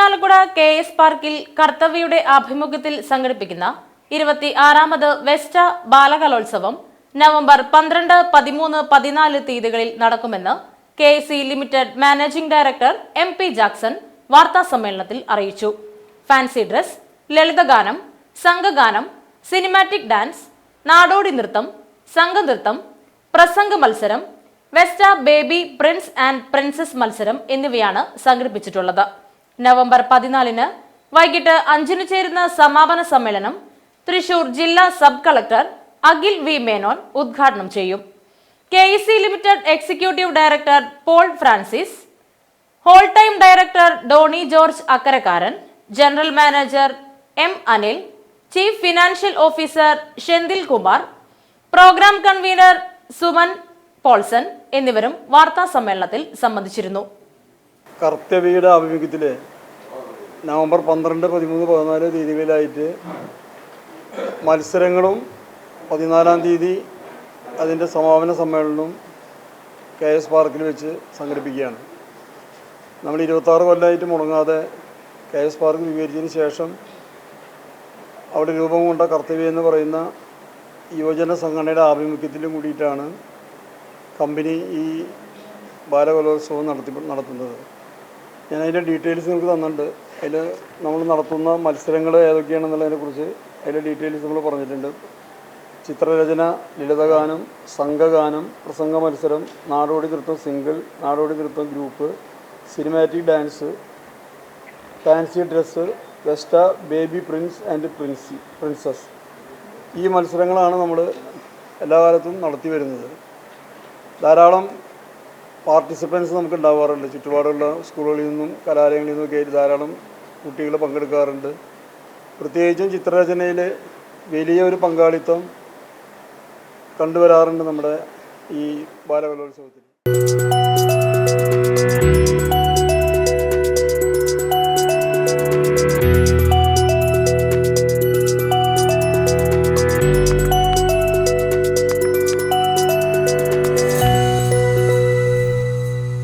Irinjalakuda KS പാർക്കിൽ കർത്തവ്യയുടെ ആഭിമുഖ്യത്തിൽ സംഘടിപ്പിക്കുന്ന 26ാമത് വെസ്റ്റ ബാലകലോത്സവം നവംബർ 12, 13, 14 തീയതികളിൽ നടക്കുമെന്ന് KC limited managing director MP Jackson വാർത്താസമ്മേളനത്തിൽ അറിയിച്ചു. ഫാൻസി ഡ്രസ്, ലളിതഗാനം, സംഘഗാനം, സിനിമാറ്റിക് ഡാൻസ്, നാടോടി നൃത്തം, സംഘനൃത്തം, പ്രസംഗ മത്സരം, Vesta baby Prince and princess മത്സരം എന്നിവയാണ് സംഘടിപ്പിച്ചിട്ടുള്ളത്. നവംബർ 14 വൈകിട്ട് 5 ചേരുന്ന സമാപന സമ്മേളനം തൃശൂർ ജില്ലാ sub collector Akhil V Menon ഉദ്ഘാടനം ചെയ്യും. KC limited executive director Paul Francis, whole time director Doni George Akkarakkaran, general manager M Anil, chief financial officer Senthil Kumar, program convener Suman Paulson എന്നിവരും വാർത്താ സമ്മേളനത്തിൽ സംബന്ധിച്ചിരുന്നു. കർത്തവ്യയുടെ ആഭിമുഖ്യത്തിൽ നവംബർ 12, 13, 14 തീയതികളിലായിട്ട് മത്സരങ്ങളും 14-ാം തീയതി അതിൻ്റെ സമാപന സമ്മേളനവും KS പാർക്കിൽ വെച്ച് സംഘടിപ്പിക്കുകയാണ്. നമ്മൾ 26 കൊല്ലമായിട്ട് മുടങ്ങാതെ KS പാർക്ക് വിവരിച്ചതിന് ശേഷം അവിടെ രൂപം കൊണ്ട കർത്തവ്യ എന്ന് പറയുന്ന യുവജന സംഘടനയുടെ ആഭിമുഖ്യത്തിലും കൂടിയിട്ടാണ് കമ്പനി ഈ ബാലകലോത്സവം നടത്തുന്നത്. ഞാൻ അതിൻ്റെ ഡീറ്റെയിൽസ് നിങ്ങൾക്ക് തന്നിട്ടുണ്ട്. അതിൽ നമ്മൾ നടത്തുന്ന മത്സരങ്ങൾ ഏതൊക്കെയാണെന്നുള്ളതിനെക്കുറിച്ച് അതിൻ്റെ ഡീറ്റെയിൽസ് നമ്മൾ പറഞ്ഞിട്ടുണ്ട്. ചിത്രരചന, ലളിതഗാനം, സംഘഗാനം, പ്രസംഗ മത്സരം, നാടോടി നൃത്തം സിംഗിൾ, നാടോടി നൃത്തം group, cinematic dance, fancy dress, Vesta baby Prince and princess ഈ മത്സരങ്ങളാണ് നമ്മൾ എല്ലാ കാലത്തും നടത്തി വരുന്നത്. ധാരാളം പാർട്ടിസിപ്പൻസ് നമുക്ക് ഉണ്ടാവാറുണ്ട്. ചുറ്റുപാടുള്ള സ്കൂളുകളിൽ നിന്നും കലാലയങ്ങളിൽ നിന്നും ഒക്കെ ധാരാളം കുട്ടികൾ പങ്കെടുക്കാറുണ്ട്. പ്രത്യേകിച്ചും ചിത്രരചനയിൽ വലിയ ഒരു പങ്കാളിത്തം കണ്ടുവരാറുണ്ട് നമ്മുടെ ഈ ബാലകലോത്സവത്തിൽ.